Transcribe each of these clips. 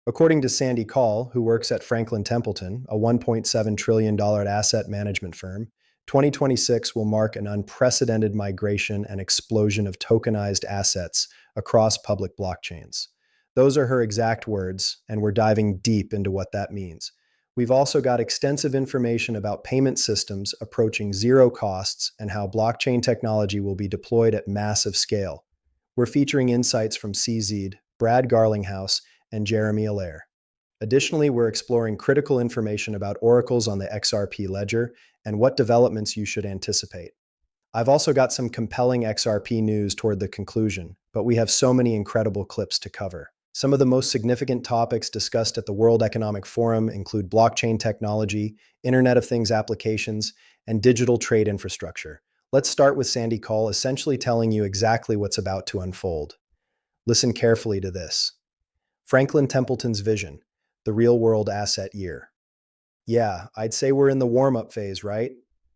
According to Sandy Call, who works at Franklin Templeton, a $1.7 trillion asset management firm, 2026 will mark an unprecedented migration and explosion of tokenized assets across public blockchains. Those are her exact words, and we're diving deep into what that means. We've also got extensive information about payment systems approaching zero costs and how blockchain technology will be deployed at massive scale. We're featuring insights from CZ, Brad Garlinghouse, and Jeremy Allaire. Additionally, we're exploring critical information about oracles on the XRP ledger and what developments you should anticipate. I've also got some compelling XRP news toward the conclusion, but we have so many incredible clips to cover. Some of the most significant topics discussed at the World Economic Forum include blockchain technology, Internet of Things applications, and digital trade infrastructure. Let's start with Sandy Call essentially telling you exactly what's about to unfold. Listen carefully to this. Franklin Templeton's vision, the real-world asset year. Yeah, I'd say we're in the warm-up phase, right?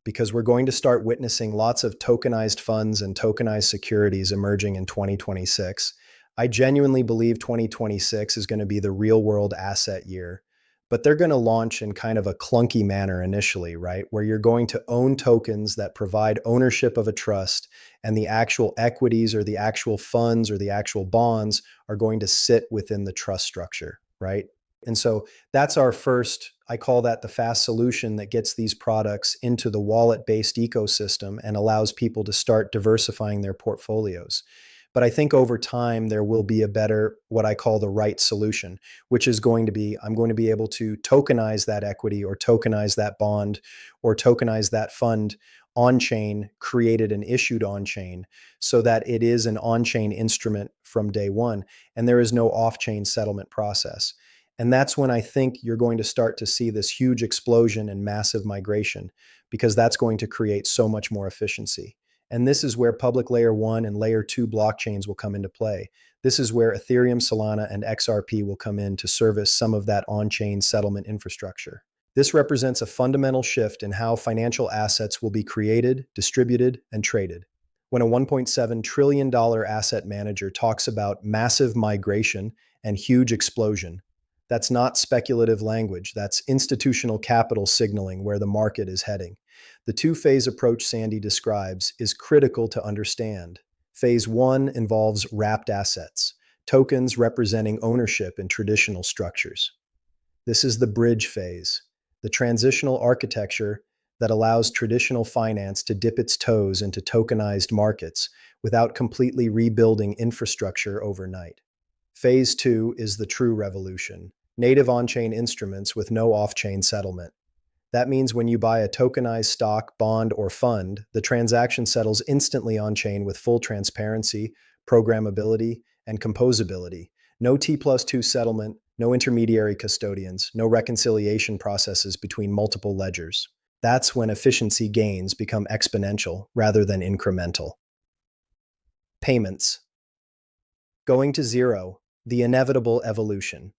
Because we're going to start witnessing lots of tokenized funds and tokenized securities emerging in 2026. I genuinely believe 2026 is going to be the real-world asset year, but they're going to launch in kind of a clunky manner initially, right? Where you're going to own tokens that provide ownership of a trust, and the actual equities or the actual funds or the actual bonds are going to sit within the trust structure, right? And so that's our first, I call that the fast solution that gets these products into the wallet-based ecosystem and allows people to start diversifying their portfolios. But I think over time, there will be a better, what I call the right solution, which is going to be, I'm going to be able to tokenize that equity or tokenize that bond or tokenize that fund on-chain, created and issued on-chain, so that it is an on-chain instrument from day one, and there is no off-chain settlement process. And that's when I think you're going to start to see this huge explosion and massive migration, because that's going to create so much more efficiency. And this is where public layer 1 and layer 2 blockchains will come into play. This is where Ethereum, Solana, and XRP will come in to service some of that on-chain settlement infrastructure. This represents a fundamental shift in how financial assets will be created, distributed, and traded. When a $1.7 trillion asset manager talks about massive migration and huge explosion, that's not speculative language. That's institutional capital signaling where the market is heading. The two-phase approach Sandy describes is critical to understand. Phase 1 involves wrapped assets, tokens representing ownership in traditional structures. This is the bridge phase, the transitional architecture that allows traditional finance to dip its toes into tokenized markets without completely rebuilding infrastructure overnight. Phase 2 is the true revolution, native on-chain instruments with no off-chain settlement. That means when you buy a tokenized stock, bond, or fund, the transaction settles instantly on-chain with full transparency, programmability, and composability. No T+2 settlement, no intermediary custodians, no reconciliation processes between multiple ledgers. That's when efficiency gains become exponential rather than incremental. Payments. Going to zero, the inevitable evolution.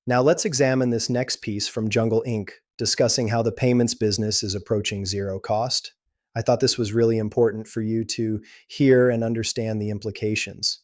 Now let's examine this next piece from Jungle Inc., discussing how the payments business is approaching zero cost. I thought this was really important for you to hear and understand the implications.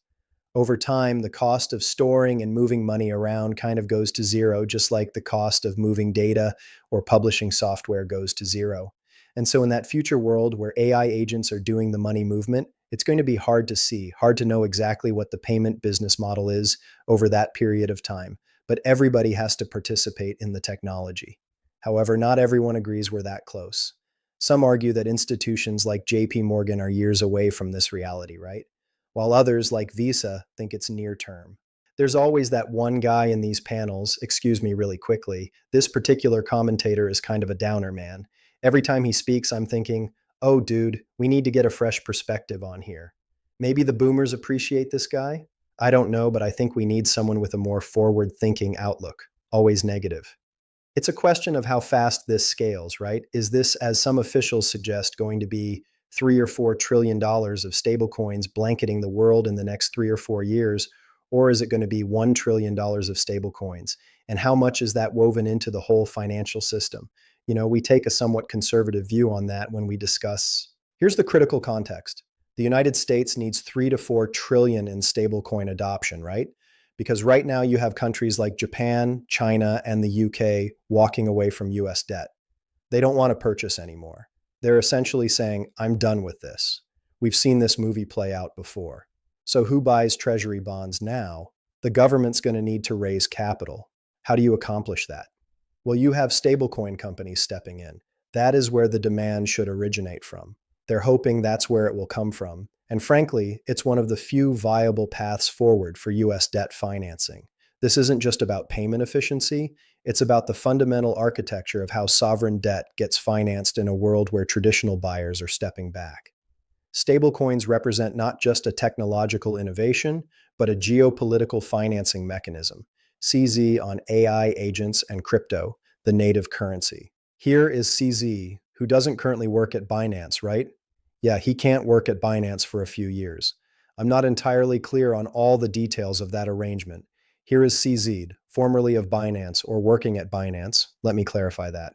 Over time, the cost of storing and moving money around kind of goes to zero, just like the cost of moving data or publishing software goes to zero. And so in that future world where AI agents are doing the money movement, it's going to be hard to see, hard to know exactly what the payment business model is over that period of time. But everybody has to participate in the technology. However, not everyone agrees we're that close. Some argue that institutions like JP Morgan are years away from this reality, right? While others, like Visa, think it's near term. There's always that one guy in these panels, excuse me really quickly, this particular commentator is kind of a downer, man. Every time he speaks, I'm thinking, oh dude, we need to get a fresh perspective on here. Maybe the boomers appreciate this guy? I don't know, but I think we need someone with a more forward-thinking outlook, always negative. It's a question of how fast this scales, right? Is this, as some officials suggest, going to be $3 or $4 trillion of stablecoins blanketing the world in the next 3 or 4 years, or is it going to be $1 trillion of stablecoins? And how much is that woven into the whole financial system? You know, we take a somewhat conservative view on that when we discuss. Here's the critical context. The United States needs 3 to 4 trillion in stablecoin adoption, right? Because right now you have countries like Japan, China, and the UK walking away from US debt. They don't want to purchase anymore. They're essentially saying, I'm done with this. We've seen this movie play out before. So who buys treasury bonds now? The government's going to need to raise capital. How do you accomplish that? Well, you have stablecoin companies stepping in. That is where the demand should originate from. They're hoping that's where it will come from. And frankly, it's one of the few viable paths forward for US debt financing. This isn't just about payment efficiency, it's about the fundamental architecture of how sovereign debt gets financed in a world where traditional buyers are stepping back. Stablecoins represent not just a technological innovation, but a geopolitical financing mechanism. CZ on AI agents and crypto, the native currency. Here is CZ, who doesn't currently work at Binance, right? Yeah, he can't work at Binance for a few years. I'm not entirely clear on all the details of that arrangement. Here is CZ, formerly of Binance or working at Binance. Let me clarify that.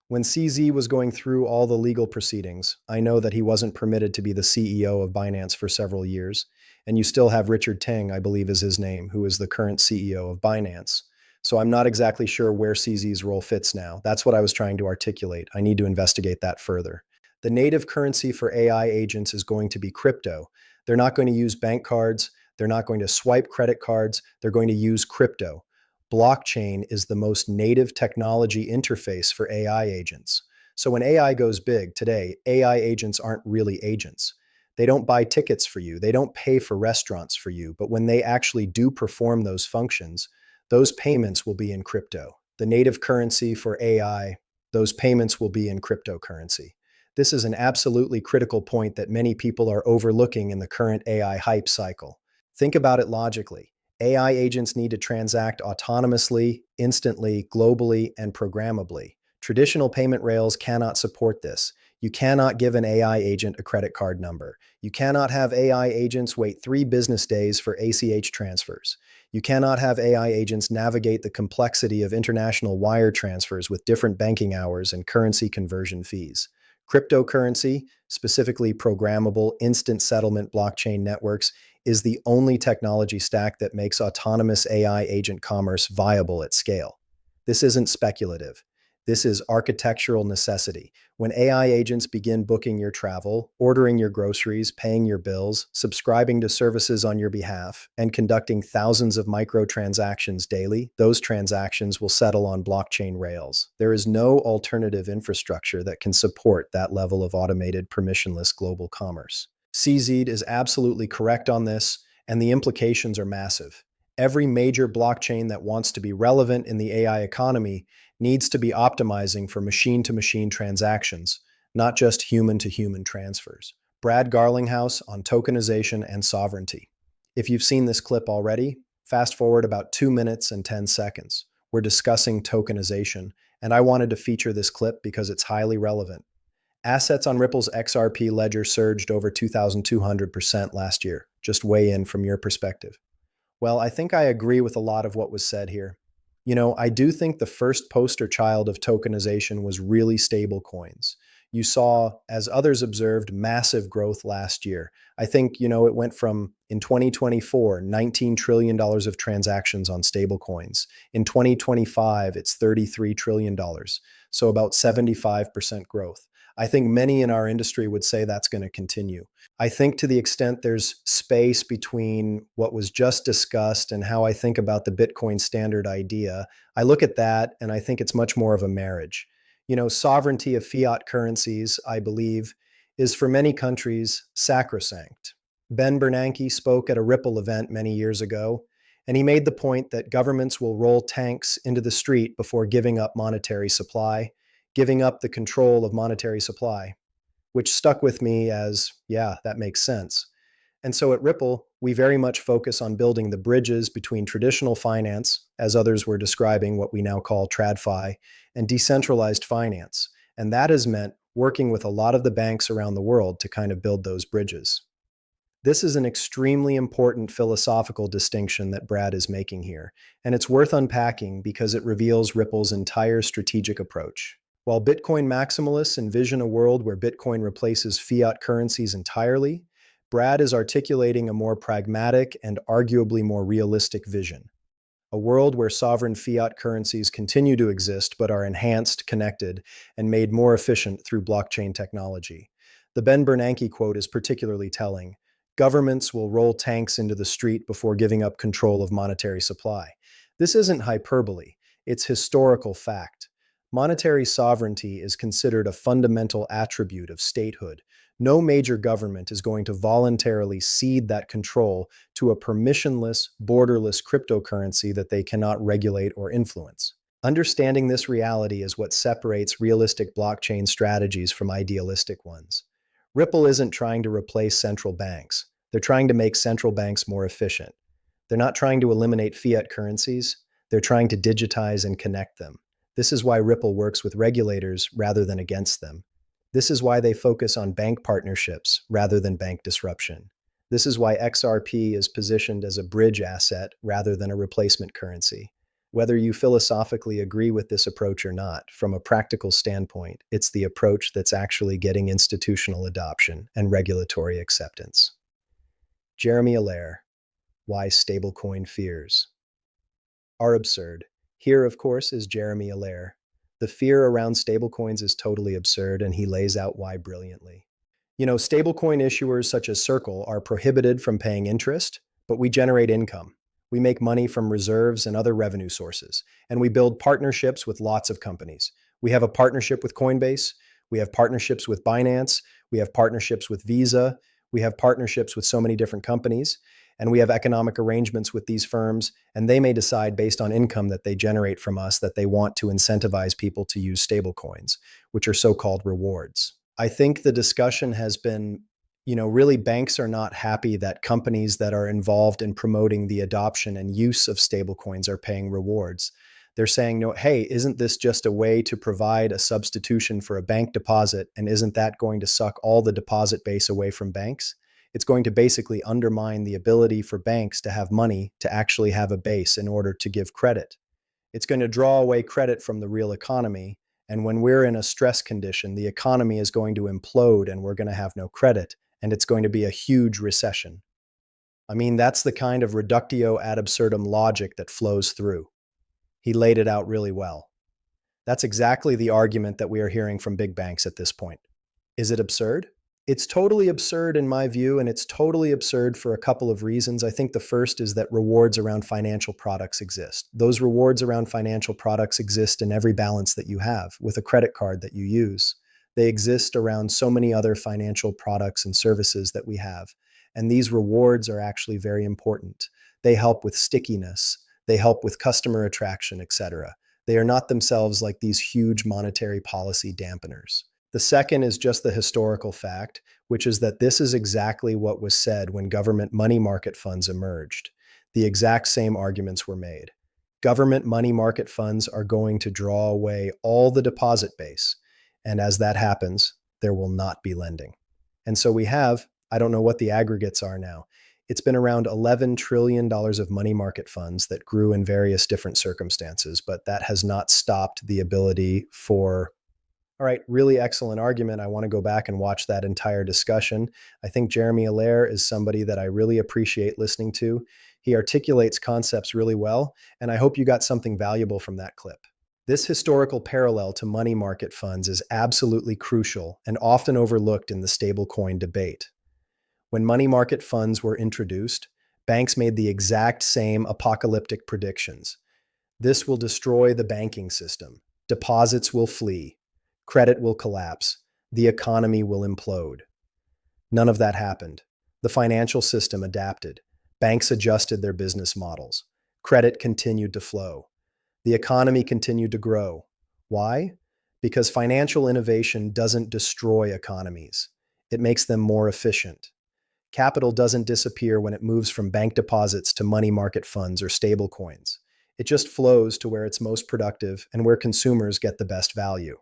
When CZ was going through all the legal proceedings, I know that he wasn't permitted to be the CEO of Binance for several years, and you still have Richard Teng, I believe is his name, who is the current CEO of Binance. So I'm not exactly sure where CZ's role fits now. That's what I was trying to articulate. I need to investigate that further. The native currency for AI agents is going to be crypto. They're not going to use bank cards. They're not going to swipe credit cards. They're going to use crypto. Blockchain is the most native technology interface for AI agents. So when AI goes big today, AI agents aren't really agents. They don't buy tickets for you. They don't pay for restaurants for you. But when they actually do perform those functions, those payments will be in crypto. The native currency for AI, those payments will be in cryptocurrency. This is an absolutely critical point that many people are overlooking in the current AI hype cycle. Think about it logically. AI agents need to transact autonomously, instantly, globally, and programmably. Traditional payment rails cannot support this. You cannot give an AI agent a credit card number. You cannot have AI agents wait 3 business days for ACH transfers. You cannot have AI agents navigate the complexity of international wire transfers with different banking hours and currency conversion fees. Cryptocurrency, specifically programmable instant settlement blockchain networks, is the only technology stack that makes autonomous AI agent commerce viable at scale. This isn't speculative. This is architectural necessity. When AI agents begin booking your travel, ordering your groceries, paying your bills, subscribing to services on your behalf, and conducting thousands of microtransactions daily, those transactions will settle on blockchain rails. There is no alternative infrastructure that can support that level of automated, permissionless global commerce. CZ is absolutely correct on this, and the implications are massive. Every major blockchain that wants to be relevant in the AI economy needs to be optimizing for machine-to-machine transactions, not just human-to-human transfers. Brad Garlinghouse on tokenization and sovereignty. If you've seen this clip already, fast forward about 2 minutes and 10 seconds. We're discussing tokenization, and I wanted to feature this clip because it's highly relevant. Assets on Ripple's XRP ledger surged over 2,200% last year. Just weigh in from your perspective. Well, I think I agree with a lot of what was said here. I do think the first poster child of tokenization was really stable coins. You saw, as others observed, massive growth last year. I think, it went from, in 2024, $19 trillion of transactions on stable coins. In 2025, it's $33 trillion. So about 75% growth. I think many in our industry would say that's going to continue. I think to the extent there's space between what was just discussed and how I think about the Bitcoin standard idea, I look at that and I think it's much more of a marriage. Sovereignty of fiat currencies, I believe, is for many countries sacrosanct. Ben Bernanke spoke at a Ripple event many years ago, and he made the point that governments will roll tanks into the street before giving up monetary supply, giving up the control of monetary supply, which stuck with me as, yeah, that makes sense. And so at Ripple, we very much focus on building the bridges between traditional finance, as others were describing what we now call TradFi, and decentralized finance. And that has meant working with a lot of the banks around the world to kind of build those bridges. This is an extremely important philosophical distinction that Brad is making here, and it's worth unpacking because it reveals Ripple's entire strategic approach. While Bitcoin maximalists envision a world where Bitcoin replaces fiat currencies entirely, Brad is articulating a more pragmatic and arguably more realistic vision. a world where sovereign fiat currencies continue to exist but are enhanced, connected, and made more efficient through blockchain technology. The Ben Bernanke quote is particularly telling. Governments will roll tanks into the street before giving up control of monetary supply. This isn't hyperbole, it's historical fact. Monetary sovereignty is considered a fundamental attribute of statehood. No major government is going to voluntarily cede that control to a permissionless, borderless cryptocurrency that they cannot regulate or influence. Understanding this reality is what separates realistic blockchain strategies from idealistic ones. Ripple isn't trying to replace central banks. They're trying to make central banks more efficient. They're not trying to eliminate fiat currencies. They're trying to digitize and connect them. This is why Ripple works with regulators rather than against them. This is why they focus on bank partnerships rather than bank disruption. This is why XRP is positioned as a bridge asset rather than a replacement currency. Whether you philosophically agree with this approach or not, from a practical standpoint, it's the approach that's actually getting institutional adoption and regulatory acceptance. Jeremy Allaire, Why Stablecoin Fears Are Absurd. Here, of course, is Jeremy Allaire. The fear around stablecoins is totally absurd, and he lays out why brilliantly. Stablecoin issuers such as Circle are prohibited from paying interest, but we generate income. We make money from reserves and other revenue sources, and we build partnerships with lots of companies. We have a partnership with Coinbase, we have partnerships with Binance, we have partnerships with Visa, we have partnerships with so many different companies, and we have economic arrangements with these firms, and they may decide based on income that they generate from us that they want to incentivize people to use stablecoins, which are so-called rewards. I think the discussion has been, really banks are not happy that companies that are involved in promoting the adoption and use of stablecoins are paying rewards. They're saying, no, hey, isn't this just a way to provide a substitution for a bank deposit? And isn't that going to suck all the deposit base away from banks? It's going to basically undermine the ability for banks to have money to actually have a base in order to give credit. It's going to draw away credit from the real economy. And when we're in a stress condition, the economy is going to implode and we're going to have no credit. And it's going to be a huge recession. I mean, that's the kind of reductio ad absurdum logic that flows through. He laid it out really well. That's exactly the argument that we are hearing from big banks at this point. Is it absurd? It's totally absurd in my view, and it's totally absurd for a couple of reasons. I think the first is that rewards around financial products exist. Those rewards around financial products exist in every balance that you have with a credit card that you use. They exist around so many other financial products and services that we have. And these rewards are actually very important. They help with stickiness. They help with customer attraction, etc. They are not themselves like these huge monetary policy dampeners. The second is just the historical fact, which is that this is exactly what was said when government money market funds emerged. The exact same arguments were made. Government money market funds are going to draw away all the deposit base. And as that happens, there will not be lending. And so we have, I don't know what the aggregates are now. It's been around $11 trillion of money market funds that grew in various different circumstances, but that has not stopped the ability for all right, really excellent argument. I want to go back and watch that entire discussion. I think Jeremy Allaire is somebody that I really appreciate listening to. He articulates concepts really well, and I hope you got something valuable from that clip. This historical parallel to money market funds is absolutely crucial and often overlooked in the stablecoin debate. When money market funds were introduced, banks made the exact same apocalyptic predictions. This will destroy the banking system. Deposits will flee. Credit will collapse. The economy will implode. None of that happened. The financial system adapted. Banks adjusted their business models. Credit continued to flow. The economy continued to grow. Why? Because financial innovation doesn't destroy economies. It makes them more efficient. Capital doesn't disappear when it moves from bank deposits to money market funds or stable coins. It just flows to where it's most productive and where consumers get the best value.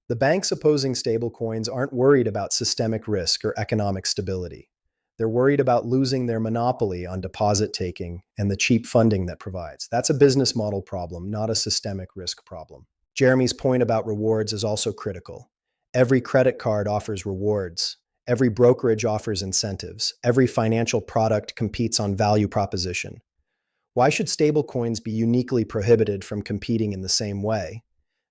The banks opposing stablecoins aren't worried about systemic risk or economic stability. They're worried about losing their monopoly on deposit taking and the cheap funding that provides. That's a business model problem, not a systemic risk problem. Jeremy's point about rewards is also critical. Every credit card offers rewards. Every brokerage offers incentives. Every financial product competes on value proposition. Why should stablecoins be uniquely prohibited from competing in the same way?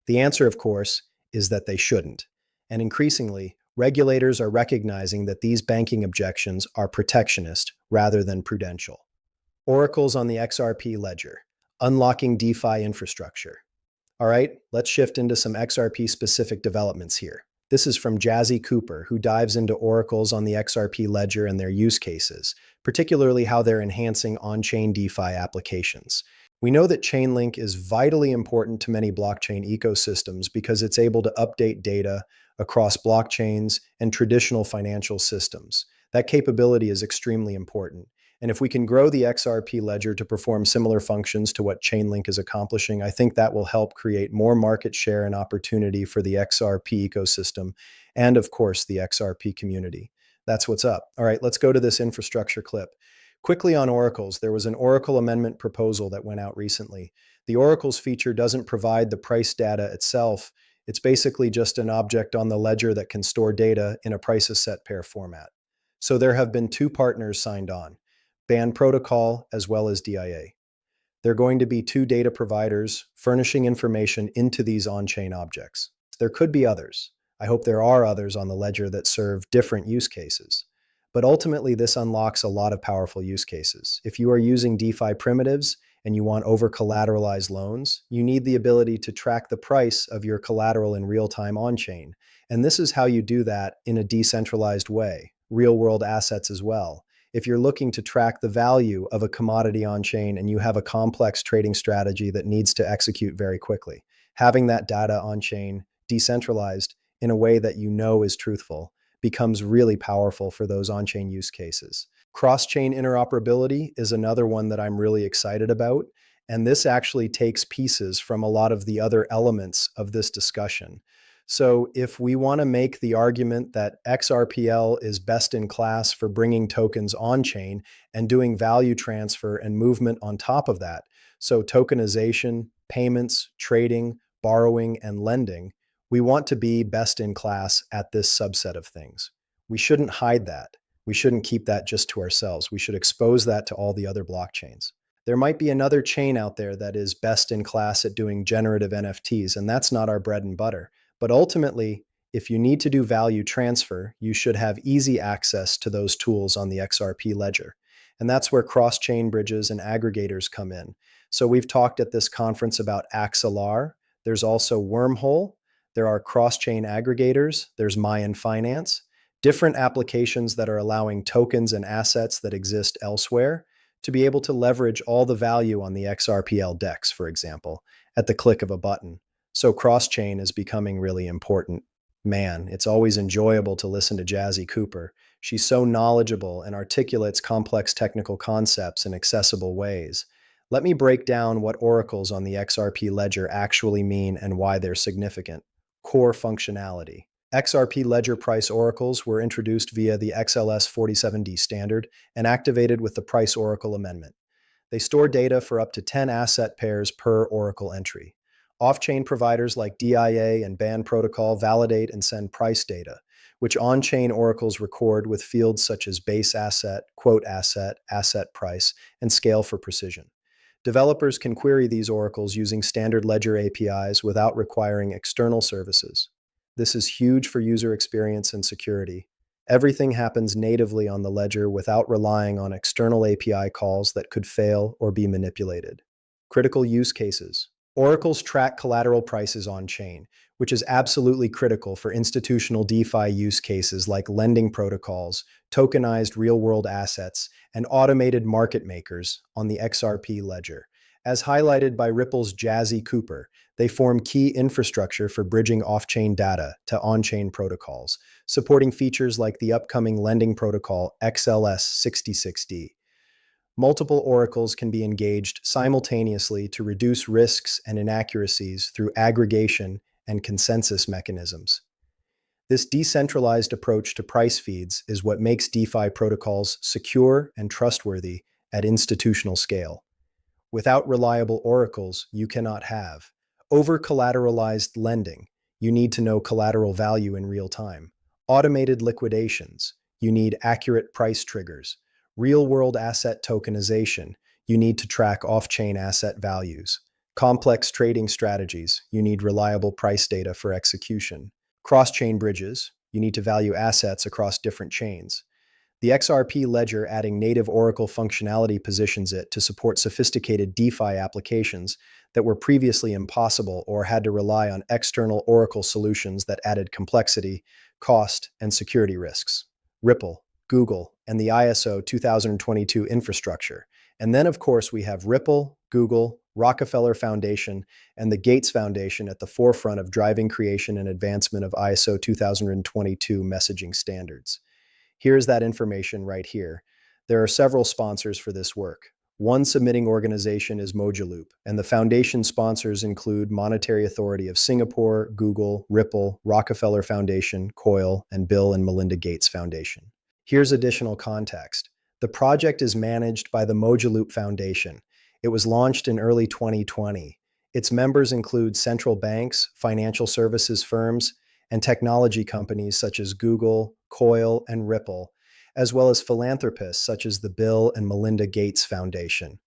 The answer, of course, is that they shouldn't. And increasingly, regulators are recognizing that these banking objections are protectionist rather than prudential. Oracles on the XRP ledger, unlocking DeFi infrastructure. All right, let's shift into some XRP specific developments here. This is from Jazzy Cooper, who dives into oracles on the XRP ledger and their use cases, particularly how they're enhancing on chain DeFi applications. We know that Chainlink is vitally important to many blockchain ecosystems because it's able to update data across blockchains and traditional financial systems. That capability is extremely important. And if we can grow the XRP ledger to perform similar functions to what Chainlink is accomplishing, I think that will help create more market share and opportunity for the XRP ecosystem and, of course, the XRP community. That's what's up. All right, let's go to this infrastructure clip. Quickly on oracles, there was an Oracle amendment proposal that went out recently. The oracles feature doesn't provide the price data itself. It's basically just an object on the ledger that can store data in a prices set pair format. So there have been two partners signed on, Band Protocol as well as DIA. They're going to be two data providers furnishing information into these on-chain objects. There could be others. I hope there are others on the ledger that serve different use cases. But ultimately, this unlocks a lot of powerful use cases. If you are using DeFi primitives and you want over-collateralized loans, you need the ability to track the price of your collateral in real time on-chain. And this is how you do that in a decentralized way, real-world assets as well. If you're looking to track the value of a commodity on chain and you have a complex trading strategy that needs to execute very quickly, having that data on chain decentralized in a way that you know is truthful becomes really powerful for those on chain use cases. Cross chain interoperability is another one that I'm really excited about. And this actually takes pieces from a lot of the other elements of this discussion. So if we want to make the argument that XRPL is best in class for bringing tokens on chain and doing value transfer and movement on top of that, so tokenization, payments, trading, borrowing, and lending, we want to be best in class at this subset of things. We shouldn't hide that. We shouldn't keep that just to ourselves. We should expose that to all the other blockchains. There might be another chain out there that is best in class at doing generative NFTs, and that's not our bread and butter. But ultimately, if you need to do value transfer, you should have easy access to those tools on the XRP ledger. And that's where cross-chain bridges and aggregators come in. So we've talked at this conference about Axelar. There's also Wormhole. There are cross-chain aggregators. There's Mayan Finance. Different applications that are allowing tokens and assets that exist elsewhere to be able to leverage all the value on the XRPL DEX, for example, at the click of a button. So cross-chain is becoming really important. Man, it's always enjoyable to listen to Jazzy Cooper. She's so knowledgeable and articulates complex technical concepts in accessible ways. Let me break down what oracles on the XRP ledger actually mean and why they're significant. Core functionality. XRP ledger price oracles were introduced via the XLS 47D standard and activated with the Price Oracle Amendment. They store data for up to 10 asset pairs per oracle entry. Off-chain providers like DIA and Band Protocol validate and send price data, which on-chain oracles record with fields such as base asset, quote asset, asset price, and scale for precision. Developers can query these oracles using standard ledger APIs without requiring external services. This is huge for user experience and security. Everything happens natively on the ledger without relying on external API calls that could fail or be manipulated. Critical use cases. Oracles track collateral prices on chain, which is absolutely critical for institutional DeFi use cases like lending protocols, tokenized real-world assets, and automated market makers on the XRP ledger. As highlighted by Ripple's Jazzy Cooper, they form key infrastructure for bridging off-chain data to on-chain protocols, supporting features like the upcoming lending protocol XLS 66D. Multiple oracles can be engaged simultaneously to reduce risks and inaccuracies through aggregation and consensus mechanisms. This decentralized approach to price feeds is what makes DeFi protocols secure and trustworthy at institutional scale. Without reliable oracles, you cannot have over-collateralized lending. You need to know collateral value in real time. Automated liquidations. You need accurate price triggers. Real-world asset tokenization. You need to track off-chain asset values. Complex trading strategies. You need reliable price data for execution. Cross-chain bridges. You need to value assets across different chains. The XRP ledger adding native Oracle functionality positions it to support sophisticated DeFi applications that were previously impossible or had to rely on external Oracle solutions that added complexity, cost, and security risks. Ripple, Google, and the ISO 2022 infrastructure. And then, of course, we have Ripple, Google, Rockefeller Foundation, and the Gates Foundation at the forefront of driving creation and advancement of ISO 2022 messaging standards. Here's that information right here. There are several sponsors for this work. One submitting organization is Mojaloop, and the foundation sponsors include Monetary Authority of Singapore, Google, Ripple, Rockefeller Foundation, COIL, and Bill and Melinda Gates Foundation. Here's additional context. The project is managed by the Mojaloop Foundation. It was launched in early 2020. Its members include central banks, financial services firms, and technology companies such as Google, COIL, and Ripple, as well as philanthropists such as the Bill and Melinda Gates Foundation.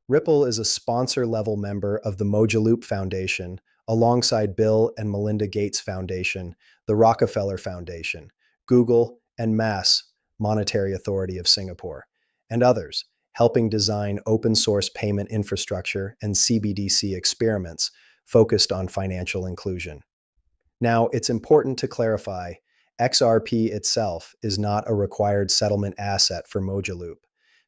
Ripple is a sponsor-level member of the Mojaloop Foundation, alongside Bill and Melinda Gates Foundation, the Rockefeller Foundation, Google, and Monetary Authority of Singapore, and others, helping design open-source payment infrastructure and CBDC experiments focused on financial inclusion. Now, it's important to clarify, XRP itself is not a required settlement asset for Mojaloop.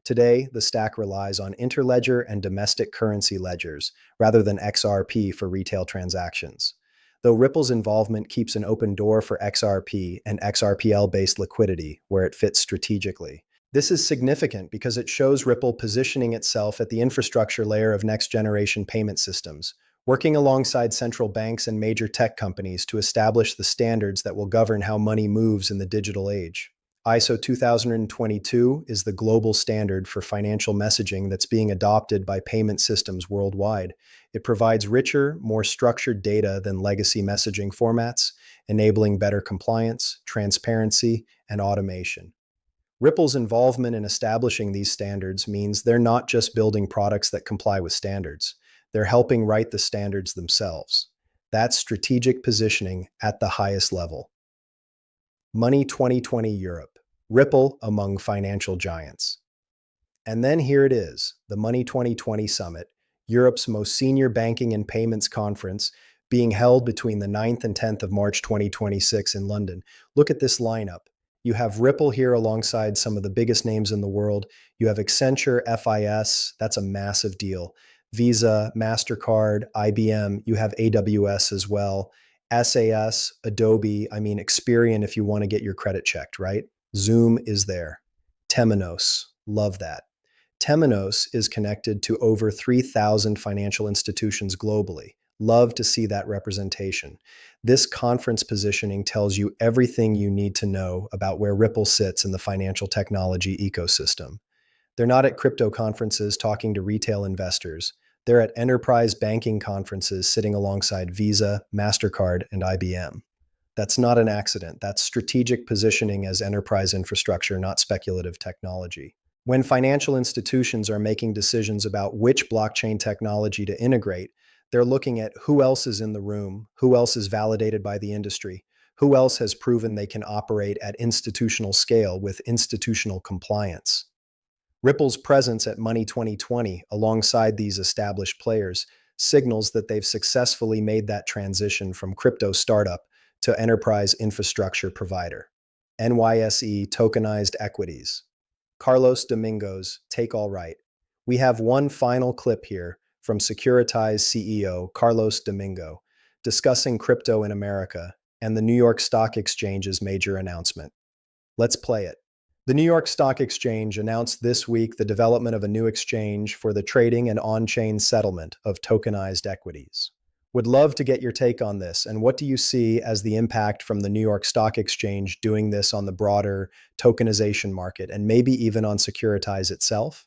Today, the stack relies on interledger and domestic currency ledgers, rather than XRP for retail transactions. Though Ripple's involvement keeps an open door for XRP and XRPL-based liquidity where it fits strategically. This is significant because it shows Ripple positioning itself at the infrastructure layer of next-generation payment systems, working alongside central banks and major tech companies to establish the standards that will govern how money moves in the digital age. ISO 2022 is the global standard for financial messaging that's being adopted by payment systems worldwide. It provides richer, more structured data than legacy messaging formats, enabling better compliance, transparency, and automation. Ripple's involvement in establishing these standards means they're not just building products that comply with standards. They're helping write the standards themselves. That's strategic positioning at the highest level. Money 2020 Europe. Ripple among financial giants. And then here it is, the Money 2020 Summit, Europe's most senior banking and payments conference, being held between the 9th and 10th of March 2026 in London. Look at this lineup. You have Ripple here alongside some of the biggest names in the world. You have Accenture, FIS, that's a massive deal. Visa, MasterCard, IBM, you have AWS as well. SAS, Adobe, Experian if you want to get your credit checked, right? Zoom is there. Temenos, love that. Temenos is connected to over 3,000 financial institutions globally. Love to see that representation. This conference positioning tells you everything you need to know about where Ripple sits in the financial technology ecosystem. They're not at crypto conferences talking to retail investors. They're at enterprise banking conferences sitting alongside Visa, MasterCard, and IBM. That's not an accident. That's strategic positioning as enterprise infrastructure, not speculative technology. When financial institutions are making decisions about which blockchain technology to integrate, they're looking at who else is in the room, who else is validated by the industry, who else has proven they can operate at institutional scale with institutional compliance. Ripple's presence at Money 2020 alongside these established players signals that they've successfully made that transition from crypto startup to enterprise infrastructure provider. NYSE tokenized equities. Carlos Domingo's Take All Right. We have one final clip here from Securitize CEO Carlos Domingo discussing crypto in America and the New York Stock Exchange's major announcement. Let's play it. The New York Stock Exchange announced this week the development of a new exchange for the trading and on-chain settlement of tokenized equities. Would love to get your take on this, and what do you see as the impact from the New York Stock Exchange doing this on the broader tokenization market and maybe even on Securitize itself?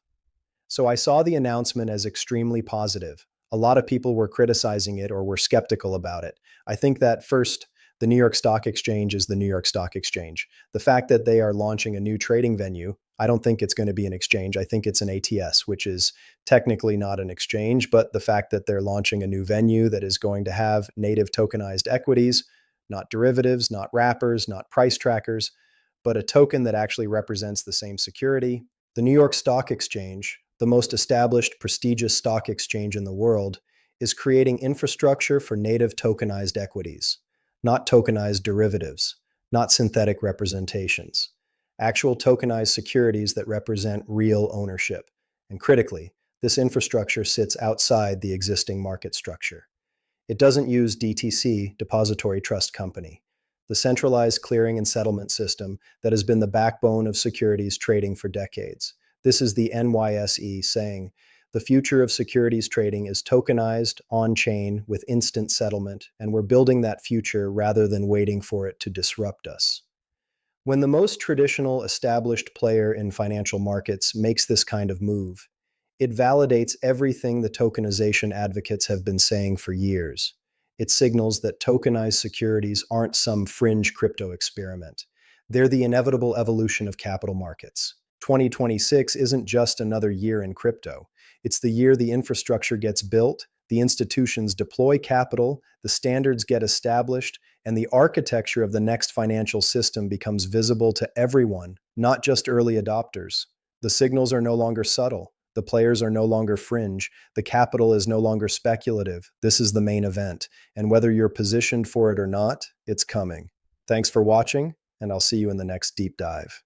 So I saw the announcement as extremely positive. A lot of people were criticizing it or were skeptical about it. I think that first, the New York Stock Exchange is the New York Stock Exchange. The fact that they are launching a new trading venue, I don't think it's going to be an exchange. I think it's an ATS, which is technically not an exchange, but the fact that they're launching a new venue that is going to have native tokenized equities, not derivatives, not wrappers, not price trackers, but a token that actually represents the same security. The New York Stock Exchange, the most established, prestigious stock exchange in the world, is creating infrastructure for native tokenized equities, not tokenized derivatives, not synthetic representations, actual tokenized securities that represent real ownership. And critically, this infrastructure sits outside the existing market structure. It doesn't use DTC, Depository Trust Company, the centralized clearing and settlement system that has been the backbone of securities trading for decades. This is the NYSE saying, the future of securities trading is tokenized, on-chain, with instant settlement, and we're building that future rather than waiting for it to disrupt us. When the most traditional established player in financial markets makes this kind of move, it validates everything the tokenization advocates have been saying for years. It signals that tokenized securities aren't some fringe crypto experiment. They're the inevitable evolution of capital markets. 2026 isn't just another year in crypto. It's the year the infrastructure gets built, the institutions deploy capital, the standards get established, and the architecture of the next financial system becomes visible to everyone, not just early adopters. The signals are no longer subtle. The players are no longer fringe. The capital is no longer speculative. This is the main event. And whether you're positioned for it or not, it's coming. Thanks for watching, and I'll see you in the next deep dive.